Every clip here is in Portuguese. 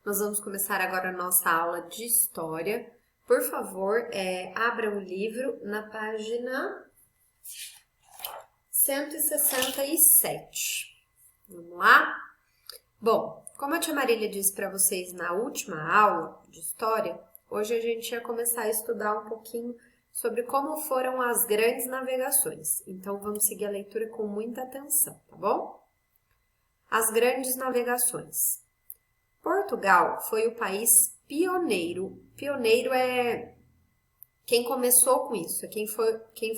Nós vamos começar agora a nossa aula de História. Por favor, abra o livro na página 167. Vamos lá? Bom, como a tia Marília disse para vocês na última aula de História, hoje a gente ia começar a estudar um pouquinho sobre como foram as grandes navegações. Então, vamos seguir a leitura com muita atenção, tá bom? As grandes navegações. Portugal foi o país pioneiro. Pioneiro é quem começou com isso, é quem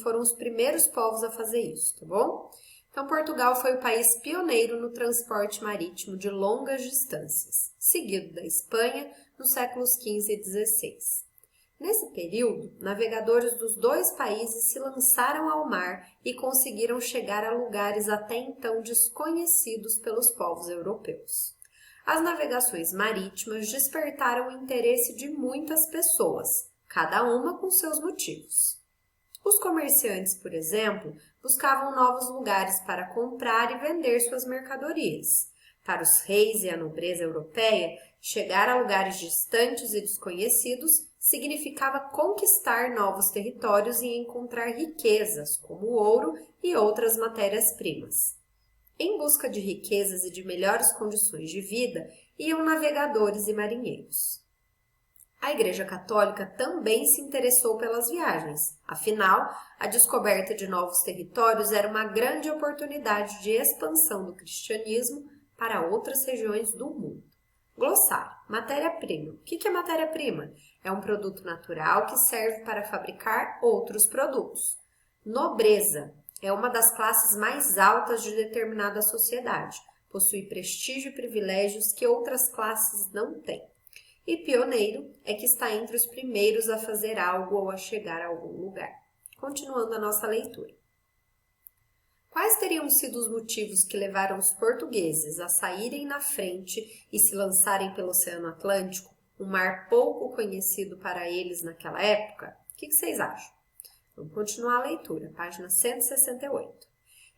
foram os primeiros povos a fazer isso, tá bom? Então, Portugal foi o país pioneiro no transporte marítimo de longas distâncias, seguido da Espanha nos séculos XV e XVI. Nesse período, navegadores dos dois países se lançaram ao mar e conseguiram chegar a lugares até então desconhecidos pelos povos europeus. As navegações marítimas despertaram o interesse de muitas pessoas, cada uma com seus motivos. Os comerciantes, por exemplo, buscavam novos lugares para comprar e vender suas mercadorias. Para os reis e a nobreza europeia, chegar a lugares distantes e desconhecidos significava conquistar novos territórios e encontrar riquezas, como ouro e outras matérias-primas. Em busca de riquezas e de melhores condições de vida, iam navegadores e marinheiros. A Igreja Católica também se interessou pelas viagens. Afinal, a descoberta de novos territórios era uma grande oportunidade de expansão do cristianismo para outras regiões do mundo. Glossário. Matéria-prima. O que é matéria-prima? É um produto natural que serve para fabricar outros produtos. Nobreza. É uma das classes mais altas de determinada sociedade. Possui prestígio e privilégios que outras classes não têm. E pioneiro é que está entre os primeiros a fazer algo ou a chegar a algum lugar. Continuando a nossa leitura. Quais teriam sido os motivos que levaram os portugueses a saírem na frente e se lançarem pelo Oceano Atlântico, um mar pouco conhecido para eles naquela época? O que vocês acham? Vamos continuar a leitura, página 168.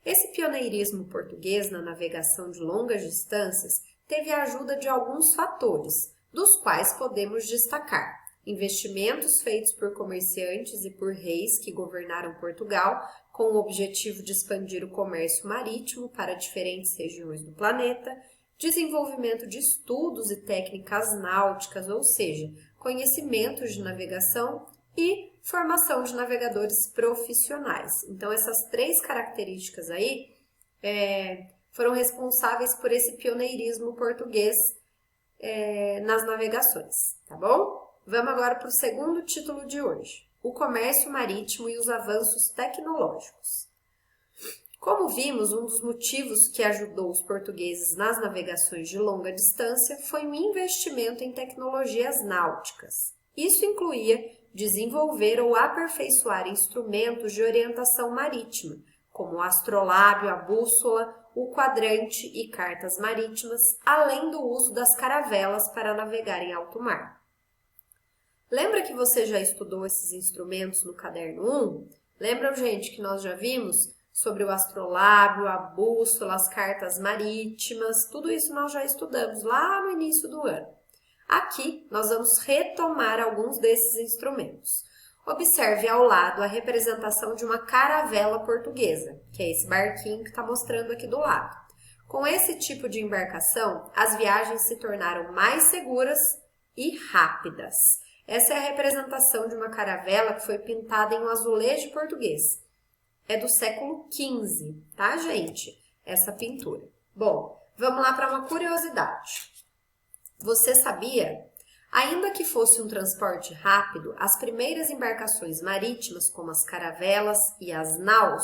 Esse pioneirismo português na navegação de longas distâncias teve a ajuda de alguns fatores, dos quais podemos destacar investimentos feitos por comerciantes e por reis que governaram Portugal com o objetivo de expandir o comércio marítimo para diferentes regiões do planeta, desenvolvimento de estudos e técnicas náuticas, ou seja, conhecimentos de navegação e formação de navegadores profissionais. Então, essas três características aí foram responsáveis por esse pioneirismo português nas navegações, tá bom? Vamos agora para o segundo título de hoje, o comércio marítimo e os avanços tecnológicos. Como vimos, um dos motivos que ajudou os portugueses nas navegações de longa distância foi o investimento em tecnologias náuticas. Isso incluía desenvolver ou aperfeiçoar instrumentos de orientação marítima, como o astrolábio, a bússola, o quadrante e cartas marítimas, além do uso das caravelas para navegar em alto mar. Lembra que você já estudou esses instrumentos no caderno 1? Lembram, gente, que nós já vimos sobre o astrolábio, a bússola, as cartas marítimas? Tudo isso nós já estudamos lá no início do ano. Aqui, nós vamos retomar alguns desses instrumentos. Observe ao lado a representação de uma caravela portuguesa, que é esse barquinho que está mostrando aqui do lado. Com esse tipo de embarcação, as viagens se tornaram mais seguras e rápidas. Essa é a representação de uma caravela que foi pintada em um azulejo português. É do século XV, tá, gente? Essa pintura. Bom, vamos lá para uma curiosidade. Você sabia? Ainda que fosse um transporte rápido, as primeiras embarcações marítimas, como as caravelas e as naus,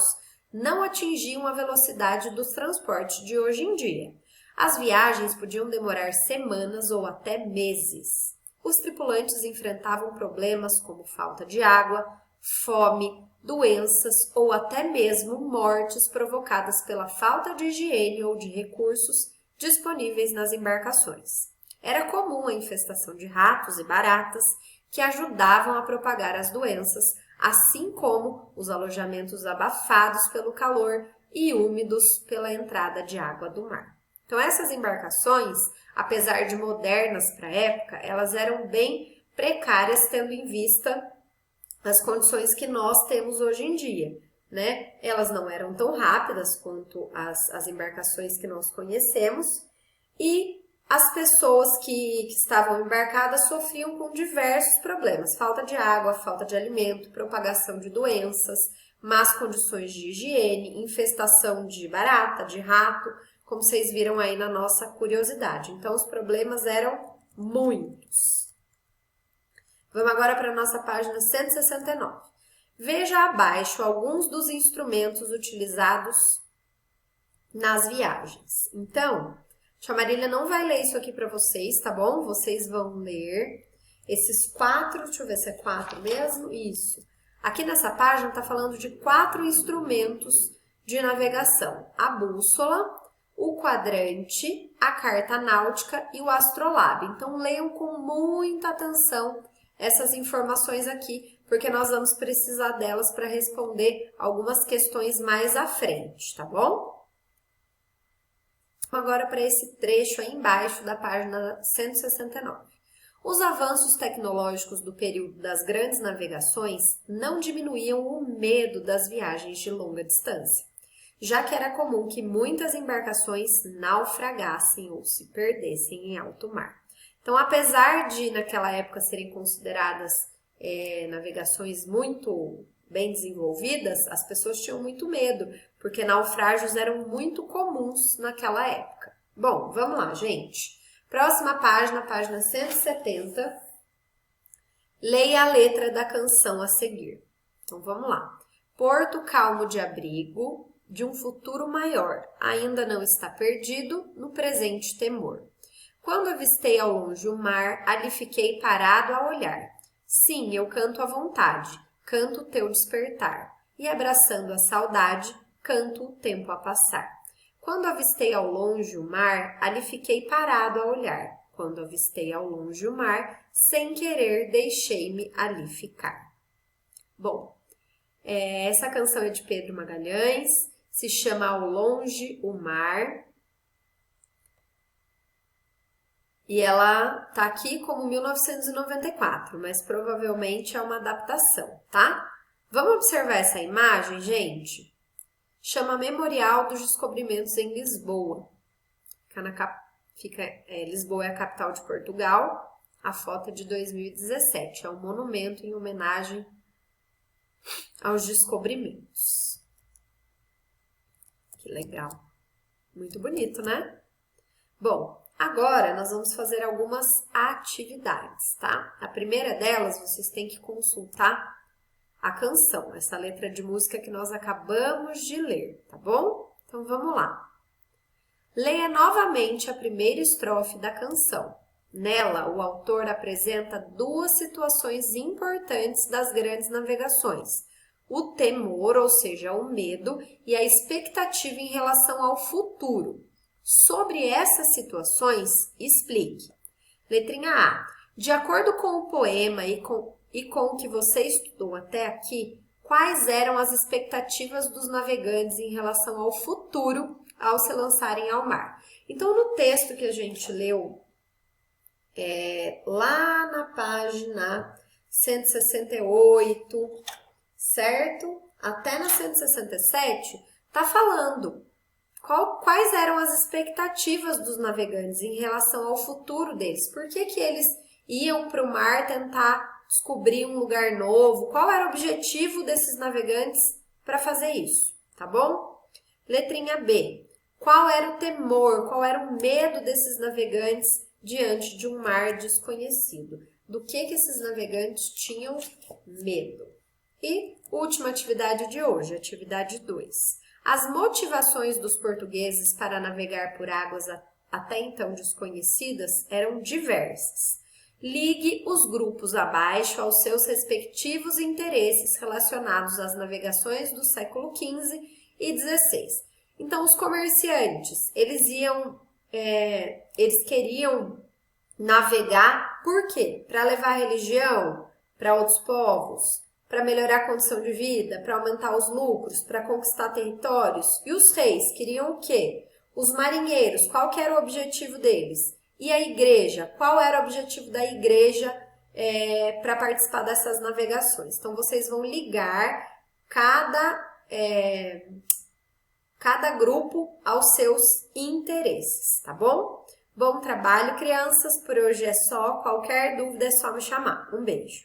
não atingiam a velocidade do transporte de hoje em dia. As viagens podiam demorar semanas ou até meses. Os tripulantes enfrentavam problemas como falta de água, fome, doenças ou até mesmo mortes provocadas pela falta de higiene ou de recursos disponíveis nas embarcações. Era comum a infestação de ratos e baratas que ajudavam a propagar as doenças, assim como os alojamentos abafados pelo calor e úmidos pela entrada de água do mar. Então, essas embarcações apesar de modernas para a época, elas eram bem precárias, tendo em vista as condições que nós temos hoje em dia, né? Elas não eram tão rápidas quanto as embarcações que nós conhecemos e as pessoas que estavam embarcadas sofriam com diversos problemas, falta de água, falta de alimento, propagação de doenças, más condições de higiene, infestação de barata, de rato, como vocês viram aí na nossa curiosidade. Então, os problemas eram muitos. Vamos agora para a nossa página 169. Veja abaixo alguns dos instrumentos utilizados nas viagens. Então, Tia Marília não vai ler isso aqui para vocês, tá bom? Vocês vão ler esses 4, deixa eu ver se é 4 mesmo, isso. Aqui nessa página tá falando de 4 instrumentos de navegação. A bússola, o quadrante, a carta náutica e o astrolábio. Então, leiam com muita atenção essas informações aqui, porque nós vamos precisar delas para responder algumas questões mais à frente, tá bom? Agora para esse trecho aí embaixo da página 169. Os avanços tecnológicos do período das grandes navegações não diminuíam o medo das viagens de longa distância, já que era comum que muitas embarcações naufragassem ou se perdessem em alto mar. Então, apesar de naquela época serem consideradas navegações muito bem desenvolvidas, as pessoas tinham muito medo, porque naufrágios eram muito comuns naquela época. Bom, vamos lá, gente. Próxima página, página 170. Leia a letra da canção a seguir. Então, vamos lá. Porto calmo de abrigo, de um futuro maior, ainda não está perdido, no presente temor. Quando avistei ao longe o mar, ali fiquei parado a olhar. Sim, eu canto à vontade, canto o teu despertar, e abraçando a saudade, canto o tempo a passar. Quando avistei ao longe o mar, ali fiquei parado a olhar. Quando avistei ao longe o mar, sem querer deixei-me ali ficar. Bom, essa canção é de Pedro Magalhães, se chama Ao Longe o Mar. E ela tá aqui como 1994, mas provavelmente é uma adaptação, tá? Vamos observar essa imagem, gente? Chama Memorial dos Descobrimentos em Lisboa. Lisboa é a capital de Portugal. A foto é de 2017. É um monumento em homenagem aos descobrimentos. Que legal. Muito bonito, né? Bom, agora nós vamos fazer algumas atividades, tá? A primeira delas, vocês têm que consultar a canção, essa letra de música que nós acabamos de ler, tá bom? Então vamos lá. Leia novamente a primeira estrofe da canção. Nela, o autor apresenta 2 situações importantes das grandes navegações: o temor, ou seja, o medo, e a expectativa em relação ao futuro. Sobre essas situações, explique. Letrinha A. De acordo com o poema e com o que você estudou até aqui, quais eram as expectativas dos navegantes em relação ao futuro ao se lançarem ao mar? Então, no texto que a gente leu, lá na página 168, certo? Até na 167, tá falando quais eram as expectativas dos navegantes em relação ao futuro deles. Por que eles iam para o mar tentar descobrir um lugar novo? Qual era o objetivo desses navegantes para fazer isso? Tá bom? Letrinha B. Qual era o temor, qual era o medo desses navegantes diante de um mar desconhecido? Do que esses navegantes tinham medo? E última atividade de hoje, atividade 2. As motivações dos portugueses para navegar por águas até então desconhecidas eram diversas. Ligue os grupos abaixo aos seus respectivos interesses relacionados às navegações do século XV e XVI. Então, os comerciantes, eles queriam navegar por quê? Para levar religião para outros povos, para melhorar a condição de vida, para aumentar os lucros, para conquistar territórios. E os reis queriam o quê? Os marinheiros, qual que era o objetivo deles? E a igreja? Qual era o objetivo da igreja para participar dessas navegações? Então, vocês vão ligar cada grupo aos seus interesses, tá bom? Bom trabalho, crianças. Por hoje é só. Qualquer dúvida é só me chamar. Um beijo.